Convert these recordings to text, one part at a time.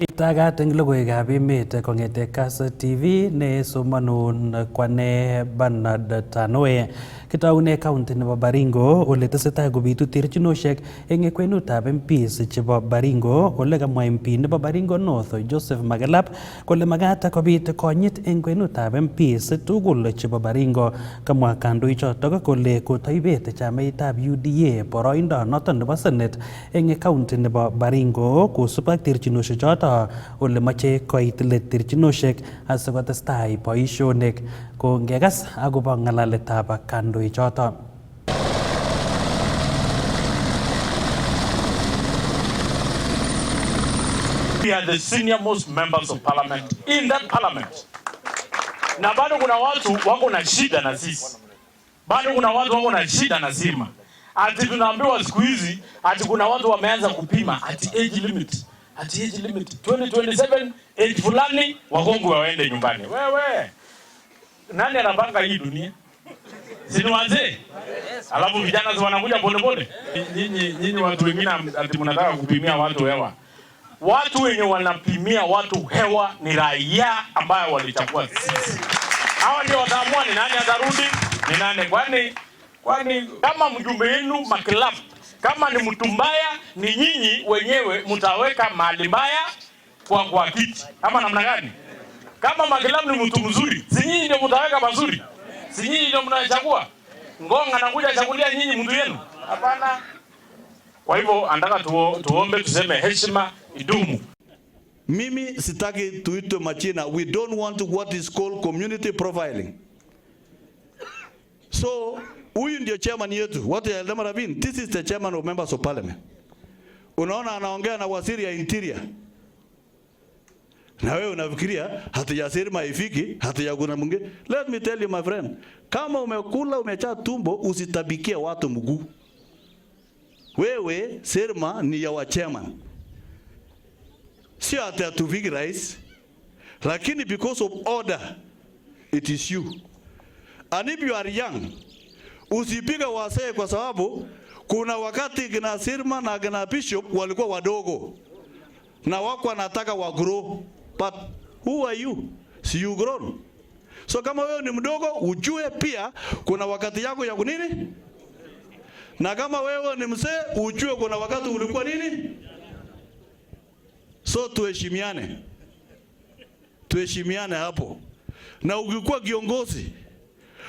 Itagat eng logoiwekab emet kong'ete Kass TV ne somanun Kwane Bernard Tanoe. Kitoune county nebo Baringo ole tesetai kobitu terchinoshek eng kwenutab MPs chebo Baringo ole kamwa MP nebo Baringo North Joseph Makelap kole magat kobit konyit eng kwenutab MPs tugul chebo Baringo. Kamwa kandoichotok kole kotoibet chamaitab UDA boroindo noton nebo Senate eng county nebo Baringo kosub ak terchinoshek choto ole mache koit let terchinoshek asikotestai boisionik. Ko ngekas akobo ng'alaletab kandoichoto. We are the senior most members of parliament in that parliament. Na bado kuna watu wako na shida na sisi. Bado kuna watu wako na shida na Sirma. Ati tunaambiwa siku hizi ati kuna watu wameanza kupima ati age limit. Ati age limit 2027 age fulani wakongwe waende nyumbani. Wewe nani anapanga hii dunia? Si ni wazee? Alafu vijana wanakuja pole pole. Nyinyi watu wengine ati mnataka kupimia watu hewa. Watu wenye wanapimia watu hewa ni raia ambao walichagua sisi. Hawa ndio wataamua ni nani atarudi, ni nani. Kwani kama mjumbe wenu Makelap, kama ni mtu mbaya, ni nyinyi wenyewe mtaweka mahali mbaya kwa kiti. Ama namna gani? Kama Makelap ni mtu mzuri, si nyinyi ndio mtaweka mazuri? Si nyinyi ndio mnachagua? Ngonga anakuja chagulia nyinyi mtu yenu? Hapana. Kwa hivyo anataka tuombe tuseme heshima idumu. Mimi sitaki tuitwe majina. We don't want what is called community profiling. So, huyu ndio chairman yetu. What ya Ldama Rabin, this is the chairman of members of parliament. Unaona anaongea na waziri ya interior. Na wewe unafikiria hata ya Sirma ifiki, hata ya kuna mwingine. Let me tell you my friend, kama umekula umechaa tumbo usitabikie watu mguu. Wewe Sirma ni ya wa chairman. Sio hata tufiki rais. Lakini because of order, it is you. And if you are young, usipiga wasee kwa sababu kuna wakati kina Sirma na kina Bishop walikuwa wadogo. Na wako wanataka wa grow. But who are you? Si you grown. So kama wewe ni mdogo, ujue pia kuna wakati yako ya kunini? Na kama wewe ni mzee, ujue kuna wakati ulikuwa nini? So tuheshimiane. Tuheshimiane hapo. Na ukikuwa kiongozi,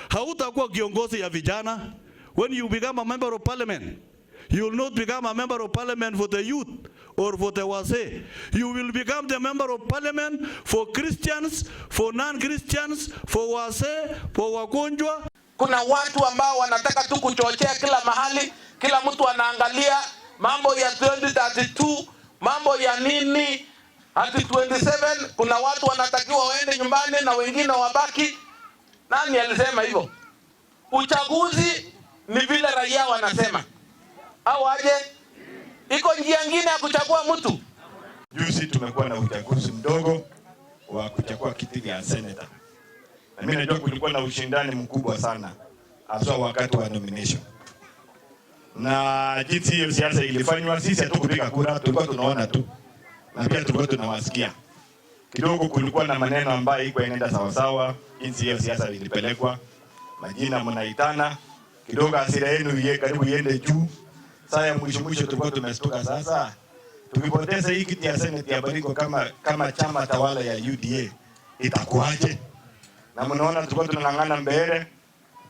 hautakuwa kiongozi ya vijana. When you become a member of parliament, you will not become a member of parliament for the youth or for the wazee. You will become the member of parliament for Christians, for non-Christians, for wazee, for wagonjwa. Kuna watu ambao wanataka tu kuchochea kila mahali, kila mtu anaangalia mambo ya 2032, mambo ya nini, hadi 27 kuna watu wanatakiwa waende nyumbani na wengine wabaki. Nani alisema hivyo? Uchaguzi ni vile raia wanasema. Au aje? Iko njia nyingine ya kuchagua mtu. Juzi tumekuwa na uchaguzi mdogo wa kuchagua kiti ya senator. Na mimi najua kulikuwa na ushindani mkubwa sana hasa wakati wa nomination. Na jinsi hiyo siasa ilifanywa, sisi hatukupiga kura, tulikuwa tunaona tu. Na pia tulikuwa tunawasikia. Kidogo kulikuwa na maneno ambayo iko inaenda sawa sawa, jinsi hiyo siasa ilipelekwa. Majina mnaitana, kidogo hasira yenu karibu iende juu. Sasa mwisho tulikuwa tumestuka sasa. Tukipoteza hii kiti ya Senate ya Baringo kama chama tawala ya UDA itakuaje? Na mnaona tulikuwa tunang'ang'ana mbele,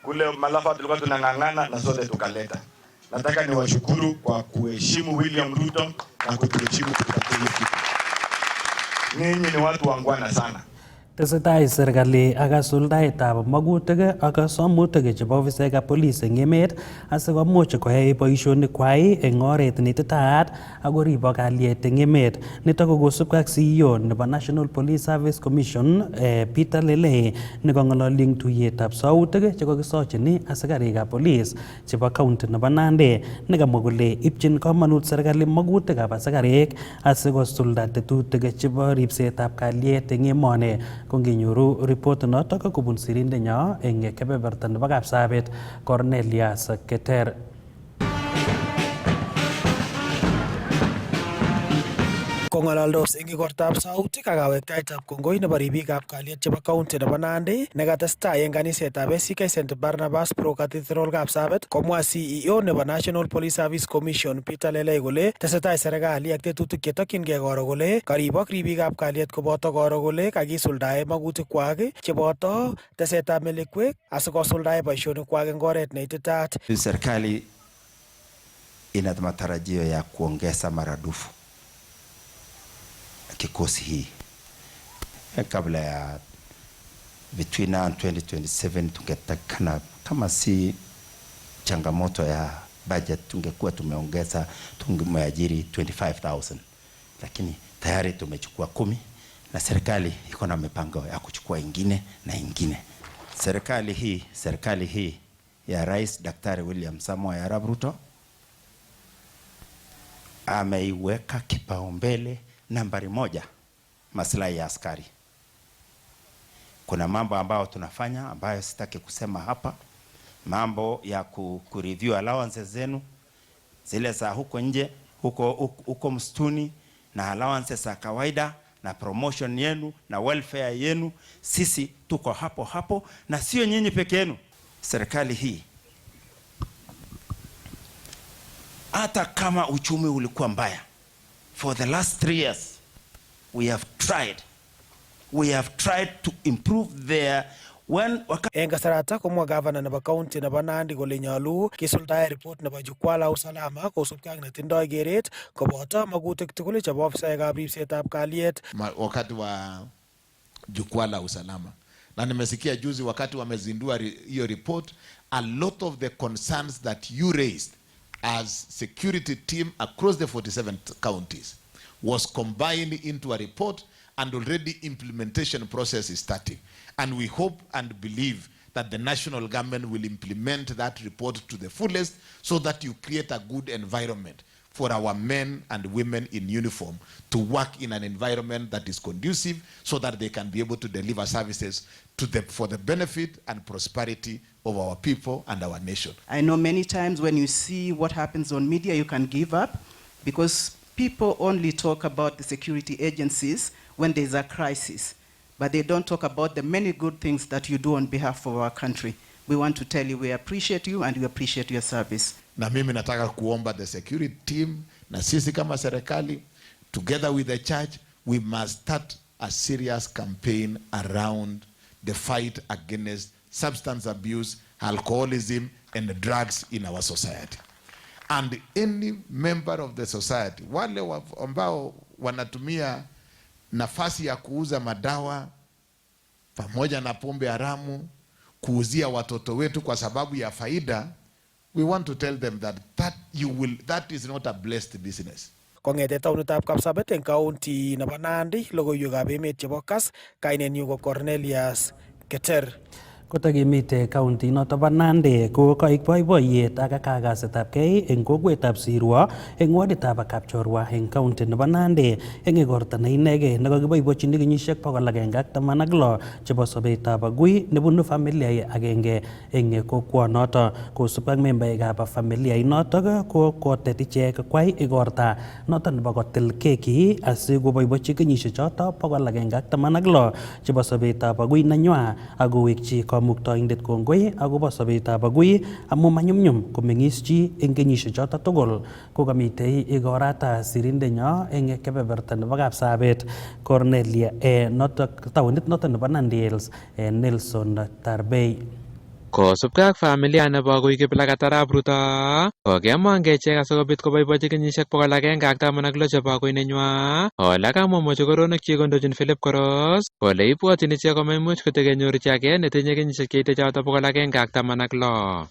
kule Malafa tulikuwa tunang'ang'ana na sote tukaleta. Nataka niwashukuru kwa kuheshimu William Ruto na kutuheshimu kutupatia hii kiti. Ninyi ni watu wangwana sana. Tesetai serikali ak kasuldaetab magutik ak somutik chebo ofisaekab police eng emet asikomuch koyai boisionikwai eng oret neititaat ak koribok kalyet eng emet. Nitok ko kosubkei ak CEO nebo National Police Service Commission Peter Lele nekong'ololi eng tuiyetab sautik chekakisochini asikarikab police chebo county nebo Nandi nekamwa kole ipchin komonut serikali magutikab asikarik asikosulda tetutik chebo ribsetab kalyet eng emoni. Konginyoru report notok kobun sirindenyo eng kebeberta nebo Kapsabet Cornelius Keter. Kong'alaldos eng igortab sautik ak kawektaetab kongoi nebo ribikab kalyet chebo county nebo Nandi nekatestai eng kanisetab ACK St Barnabas Pro Cathedral Kapsabet, komwa CEO nebo National Police Service Commission Peter Lelei kole tesetai serikali ak tetutik chetokyingei koro kole karibok ribikab kalyet koboto koro kole kakisuldae magutikwak cheboto tesetab melekwek asikosuldae boisionikwak eng oret neititaat. Serikali ina matarajio ya kuongeza maradufu kikosi hii kabla ya between now and 2027. Tungetakana kama si changamoto ya budget tungekuwa tumeajiri 25,000, lakini tayari tumechukua 10 na serikali iko na mipango ya kuchukua ingine na ingine. Serikali hii ya Rais Daktari William Samoei Arap Ruto ameiweka kipaumbele nambari 1 maslahi ya askari. Kuna mambo ambayo tunafanya ambayo sitaki kusema hapa, mambo ya kureview allowances zenu zile za huko nje, huko msituni, na allowances za kawaida na promotion yenu na welfare yenu. Sisi tuko hapo na sio nyinyi peke yenu. Serikali hii hata kama uchumi ulikuwa mbaya, for the last 3 years we have tried to improve their eng kasarata komwa gavana nebo county nebo Nandi kole nyolu kisuldae report nebo jukwaa la usalama kosubkei ak netindoi keret koboto magutik tugul chebo ofisaekab ribsetab kalyet wakati wa jukwaa la usalama. Na nimesikia juzi wakati wamezindua hiyo report, a lot of the concerns that you raised as security team across the 47 counties was combined into a report, and already implementation process is starting. And we hope and believe that the national government will implement that report to the fullest, so that you create a good environment for our men and women in uniform to work in an environment that is conducive, so that they can be able to deliver services for the benefit and prosperity of our people and our nation. I know many times when you see what happens on media, you can give up, because people only talk about the security agencies when there's a crisis, but they don't talk about the many good things that you do on behalf of our country. We want to tell you we appreciate you and we appreciate your service. Na mimi nataka kuomba the security team na sisi kama serikali, together with the church, we must start a serious campaign around the fight against substance abuse, alcoholism and drugs in our society. And any member of the society, wale ambao wanatumia nafasi ya kuuza madawa pamoja na pombe haramu, kuuzia watoto wetu kwa sababu ya faida, we want to tell them that is not a blessed business. Kong'ete taonitab Kapsabet eng county nebo Nandi, logoiwekab emet chebo Kass, kainenyu ko Cornelius Keter. Kotakimite county noto bo Nandi ko kaik boiboiyet ak kakasetabgei eng kokwetab Sirwa eng waditab Kapchorwa eng county nebo Nandi eng igorta ne inegei nekakiboibochini kenyisiek 116 chebo sobetab agui nebunu familia agenge eng kokwonoto. Kosubkei ak membaekab familia inoto ko kotet ichek kwai igorta noto nebo kotil keki asikoboibochi kenyisiek choto 116 chebo sobetab agui nenywa akowekchi kamuktaindet kongoi akobo sobetab agui amu manyumnyum komeng'is chi eng kenyisiek choto tugul. Kokamitei igorata sirindenyo eng kebeberta nebo Kapsabet Cornelia noto taonit noto nebo Nandi Hills Nelson Tarbei. Kosubkei ak familia nebo agui Kiplagat Arap Ruto kokemongke ichek asikobit koboibochi kenyisiek 116 chebo agui nenywa. Ole kamwa mochokoronik chik kondochin Philip Koros kole ibwotyin ichek komaimuch kotekenyor chi age netinye kenyisiek cheite choto 116.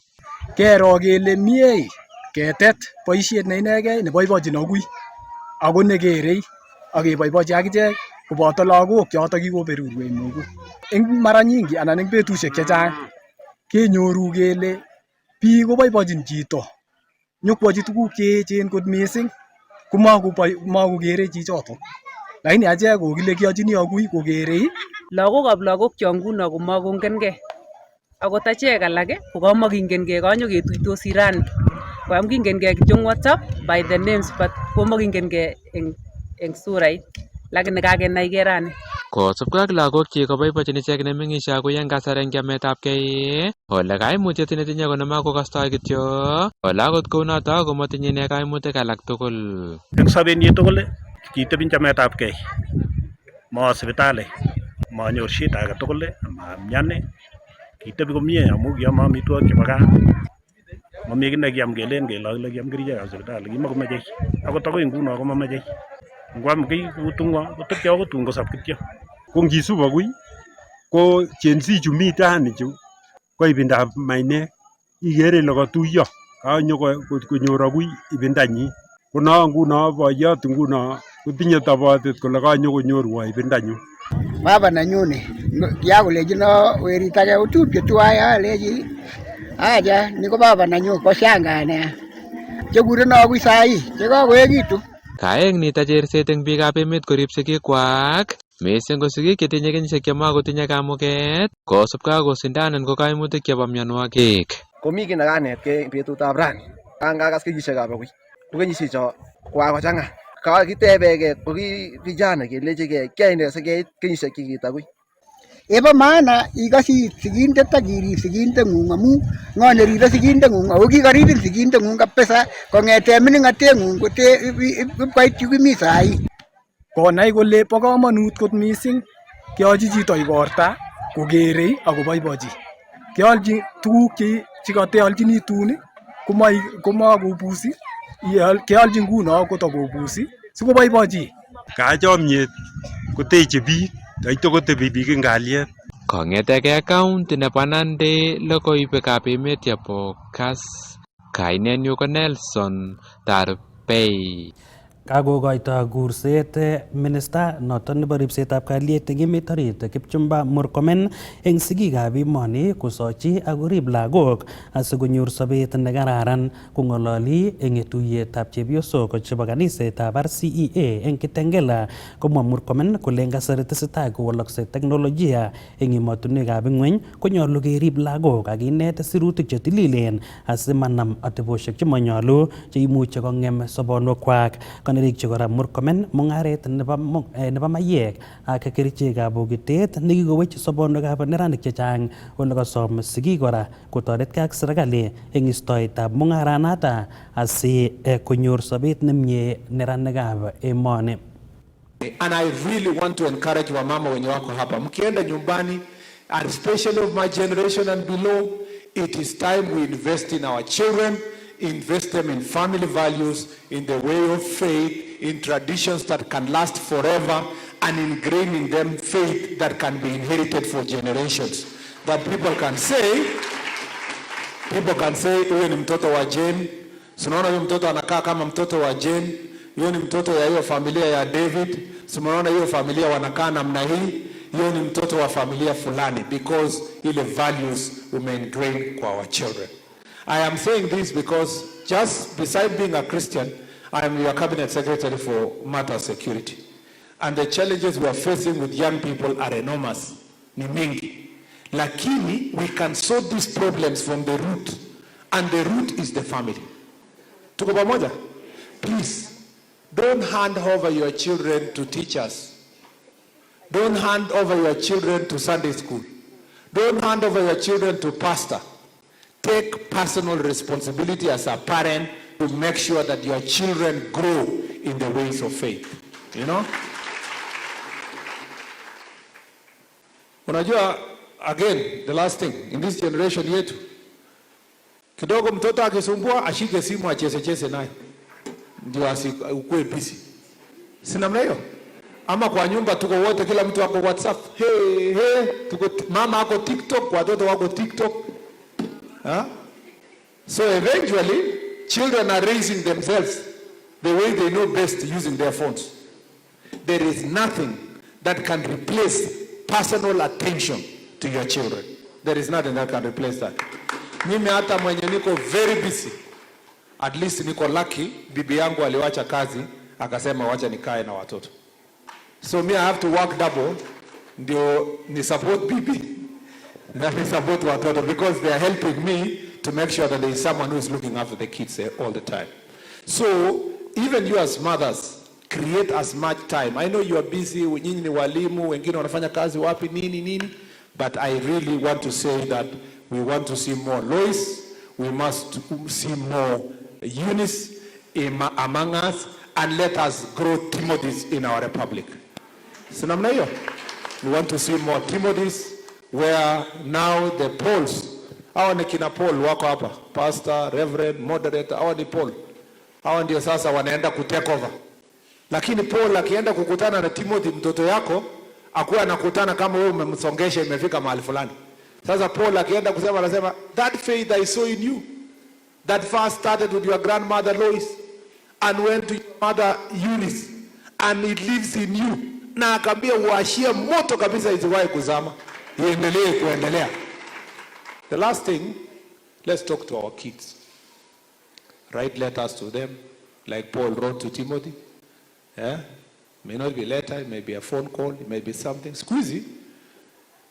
Kero kele mie ketet boisiet ne inegei neboibochin agui ako nekerei akeboibochi akichek koboto lagok choto kikoberurwech Mungu. Eng mara nyingi anan eng betusiek chechang kenyoru kele biik koboibochin chito nyokwochi tuguk cheechen kot mising komakokere chichoto, lakini achek kokile kiyochini agui kokerei lagokab lagokchok nguno komakongenkei, akot achek alak kokamakingenkei kanyoketuitosi rani, koam kingenkei kityo WhatsApp by the names but komakingenkei eng eng surait lakini kakenai kerani. Kosubkei ak lagok chik koboibochin ichek nemeng'ishe akoi eng kasar eng chametabgei ole kaimutiet netinye konome akokostoi kityo ole akot kounoto komatinye ine kaimutik alak tugul. Eng sobenyi tugul kitebin chametabgei, mawo sipitali, manyor shida age tugul, mamyani, kitebi komie amu kiame amitwogik chebo gaa. Mami kiy nekiam kelen kele kiam kerichekab sipitali, kimakomeche. Akot akoi nguno komameche. Ngwam kiy kutung'wa kotepche akoi tun kosop kityo. Ko ngisub akoi ko jensi chu mi tani chu ko ibindab mainek ikere ile katuiyo konyor akoi ibindanyi. Ko no nguno boiyot nguno kotinye tobotet kole kanyokonyorwo ibindanyu. Baba nenyuni kiakolechino werit age utupche tuwai alechi aja ni ko baba nenyu koshangae nea chekureno akoi sai chekakoekitu. Kaeng nito cherset eng biikab emet korib sigikwak mising ko sigik chetinye kenyisiek chemakotinye kamuget kosubkei ak kosindanan ko kaimutik chebo mionwogik. Komi kiy nekanetkei betutab rani kakas kenyisiekab akoi ko kenyisiecho kokakochang'a kakitebegei ko ki vijana kelechigei kiyoe ne sikeit kenyisiek chekit akoi. Ebo maana ikasi sigindet akirib sigindeng'ung amu ng'o neribe sigindeng'ung ako kikaribin sigindeng'ung kabisa kong'ete mining'ateng'ung kote ipkoit yu kimi sai. Konai kole bo kamanut kot mising keolchi chito igorta kokerei akoboibochi. Keolchi tuguk chekateolchini tun komakobusi, keolchi nguno kotakobusi sikoboibochi. Kachomnyet koteche biik, taito kotebi biik eng kalyet. Kong'etegei county nebo Nandi, logoiwekab emet chebo Kass, kainenyu ko Nelson Tarbei. Kakokoito kurset minista noton nebo ripsetab kalyet eng emet orit Kipchumba Murkomen eng sigikab emoni kosochi akorib lagok asikonyor sobet nekararan. Kong'ololi eng tuiyetab chepyosok chebo kanisetab RCEA eng Kitengela komwa Murkomen kole eng kasari tesetai kowoloksei teknolojia eng emotinwekab ing'weny konyolu kerib lagok ak kinet sirutik chetililen asimanam atebosiek chemanyolu cheimuche kong'em sobonwekwak. Kanerikyi kora Murkomen mung'aret nebo mayek ak kerichekab bokitet nekikowech sobonwekab neranik chechang ole kasom sigik kora kotoretkei ak serikali eng istoetab mung'aranata asi konyor sobet nemie neranikab emoni. And I really want to encourage wamama wenye wako hapa, mkienda nyumbani, and especially of my generation and below, it is time we invest in our children, invest them in family values, in the way of faith, in traditions that can last forever, and ingrain in them faith that can be inherited for generations. That people can say, huyu ni mtoto wa Jane, sinaona huyu mtoto anakaa kama mtoto wa Jane, huyu ni mtoto ya hiyo familia ya David, sinaona hiyo familia wanakaa namna hii, hiyo ni mtoto wa familia fulani, because ile values ume-ingrain kwa our children. I am saying this because just beside being a Christian, I am your cabinet secretary for matter security. And the challenges we are facing with young people are enormous. Ni mingi. Lakini we can solve these problems from the root. And the root is the family. Tuko pamoja? Please, don't hand over your children to teachers. Don't hand over your children to Sunday school. Don't hand over your children to pastor. Take personal responsibility as a parent to make sure that your children grow in the ways of faith. You know? Unajua, again, the last thing, in this generation yetu, kidogo mtoto akisumbua, ashike simu acheze naye. Ndio ukue busy. Si namna hiyo? Ama kwa nyumba tuko wote, kila mtu wako WhatsApp. Tuko mama ako TikTok, watoto wako TikTok. Huh? So eventually, children are raising themselves the way they know best using their phones. There is nothing that can replace personal attention to your children. There is nothing that can replace that. Mimi hata mwenye niko very busy, at least niko lucky, bibi yangu aliwacha kazi, akasema wacha nikae na watoto. So me I have to work double, ndio ni support bibi, na ni support watoto, because they are helping me to make sure that there is someone who is looking after the kids all the time. So even you as mothers create as much time. I know you are busy, nyinyi ni walimu, wengine wanafanya kazi wapi nini, but I really want to say that we want to see more Lois, we must see more Eunice among us, and let us grow Timothys in our republic. So namna hiyo, we want to see more Timothys where now the Pauls, hawa ni kina Paul wako hapa, pastor, reverend, moderator, hawa ni Paul. Hawa ndio sasa wanaenda kutake over. Lakini Paul akienda kukutana na Timothy mtoto yako, akuwa anakutana kama wewe umemsongesha imefika mahali fulani. Sasa Paul akienda kusema anasema, that faith I saw in you, that first started with your grandmother Lois and went to your mother Eunice and it lives in you. Na akambia uashie moto kabisa isiwahi kuzama. Iendelee kuendelea. The last thing, let's talk to our kids. Write letters to them, like Paul wrote to Timothy. Yeah? May not be a letter, it may be a phone call, it may be something. Squeezy.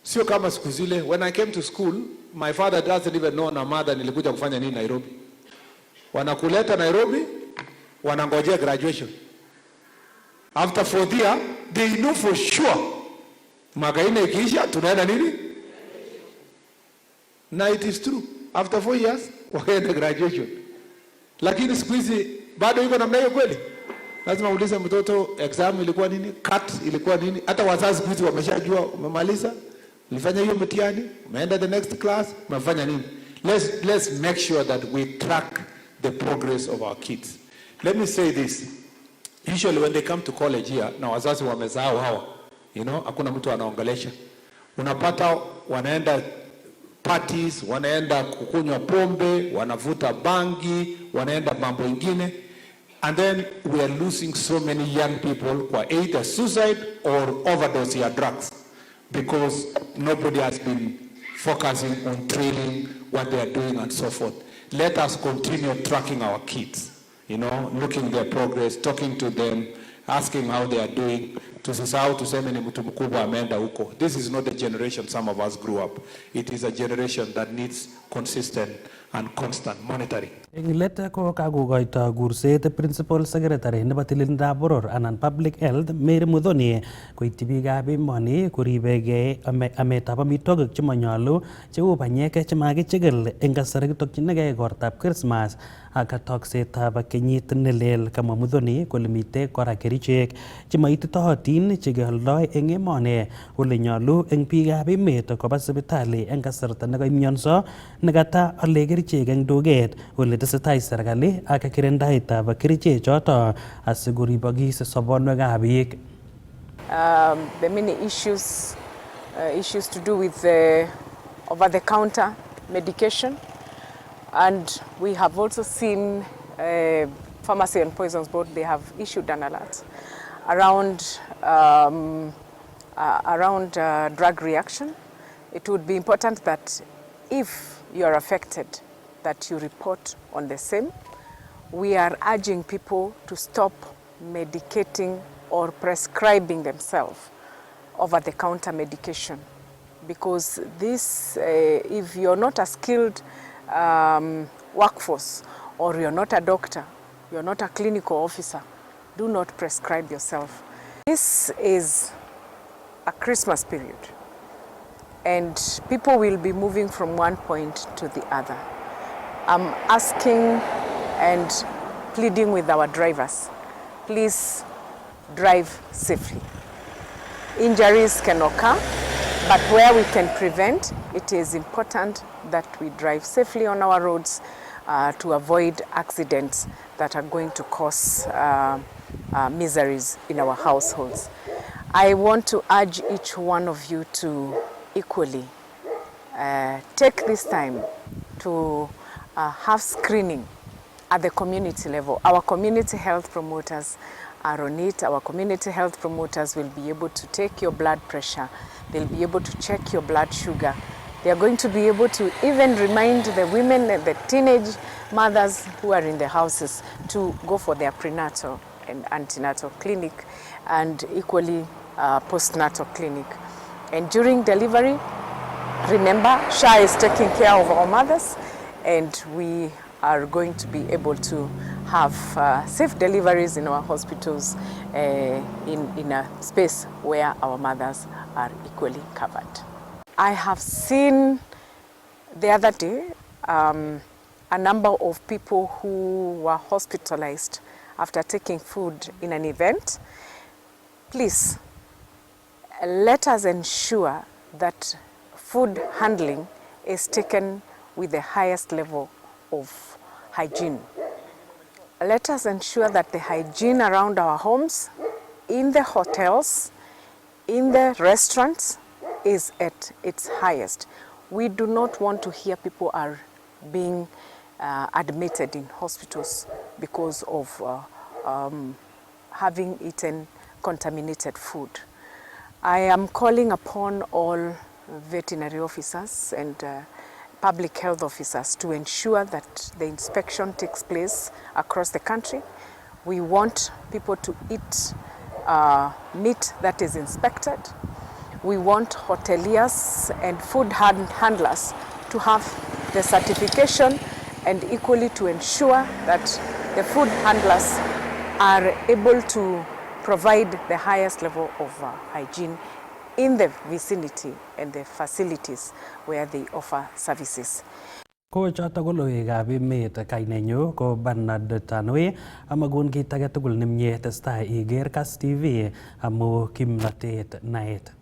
Sio kama siku zile. When I came to school, my father doesn't even know na mother nilikuja kufanya nini Nairobi. Wanakuleta Nairobi, wanangojea graduation. After 4th year, they know for sure. Mwaka ine ikiisha, tunaenda nini? Na it is true. After 4 years, wakaenda graduation. Lakini siku hizi bado iko namna hiyo kweli? Lazima uulize mtoto exam ilikuwa nini, cut ilikuwa nini. Hata wazazi siku hizi wameshajua umemaliza, ulifanya hiyo mtihani, umeenda the next class, umefanya nini. Let's make sure that we track the progress of our kids. Let me say this. Usually when they come to college here, na wazazi wamezao hawa, hakuna mtu anaongelesha. Unapata wanaenda parties, wanaenda kukunywa pombe, wanavuta bangi, wanaenda mambo ingine. And then we are losing so many young people who are either suicide or overdose ya drugs because nobody has been focusing on training what they are doing and so forth. Let us continue tracking our kids, looking their progress, talking to them, asking how they are doing. Tusisahau tuseme ni mtu mkubwa ameenda huko. This is not the generation some of us grew up. It is a generation that needs consistent and constant monitoring. Eng let ko kakokoito kurset Principal Secretary nebo tililindab boror anan Public Health Mary Muthoni koityi biikab emoni koribegei ametab amitwogik chemanyolu cheu banyek chemakichikil eng kasari kitokchinigei igortab Christmas ak toksetab kenyit nelel. Kamwa Muthoni kole mitei kora kerichek chemaititootin chekeoldoi eng emoni ole nyolu eng biikab emet koba sipitali eng kasarta nekaimionso nekata ole kerichek eng duket ole tesetai serikali ak kirindaetab kerichek choto asikoribokis sobonwekab biik. The many issues to do with over-the-counter medication, and we have also seen Pharmacy and Poisons Board, they have issued an alert around drug reaction. It would be important that if you are affected, that you report on the same. We are urging people to stop medicating or prescribing themselves over-the-counter medication, because this, if you're not a skilled workforce, or you're not a doctor, you're not a clinical officer, do not prescribe yourself. This is a Christmas period, and people will be moving from one point to the other. I'm asking and pleading with our drivers, please drive safely. Injuries can occur, but where we can prevent, it is important that we drive safely on our roads to avoid accidents that are going to cause miseries in our households. I want to urge each one of you to equally take this time to have screening at the community level. Our community health promoters are on it. Our community health promoters will be able to take your blood pressure. They'll be able to check your blood sugar. They are going to be able to even remind the women and the teenage mothers who are in the houses to go for their prenatal and antenatal clinic, and equally postnatal clinic. And during delivery, remember, SHA is taking care of our mothers, and we are going to be able to have safe deliveries in our hospitals in a space where our mothers are equally covered. I have seen the other day a number of people who were hospitalized after taking food in an event. Please, let us ensure that food handling is taken with the highest level of hygiene. Let us ensure that the hygiene around our homes, in the hotels, in the restaurants is at its highest. We do not want to hear people are being admitted in hospitals because of having eaten contaminated food. I am calling upon all veterinary officers and public health officers to ensure that the inspection takes place across the country. We want people to eat meat that is inspected. We want hoteliers and food handlers to have the certification and equally to ensure that the food handlers are able to provide the highest level of hygiene in the vicinity and the facilities where they offer services. Ko choto ko logoiwekab emet kainenyu ko Bernard Tanui amagun kit age tugul nemie testai iger Kass TV amu kimnatet naet.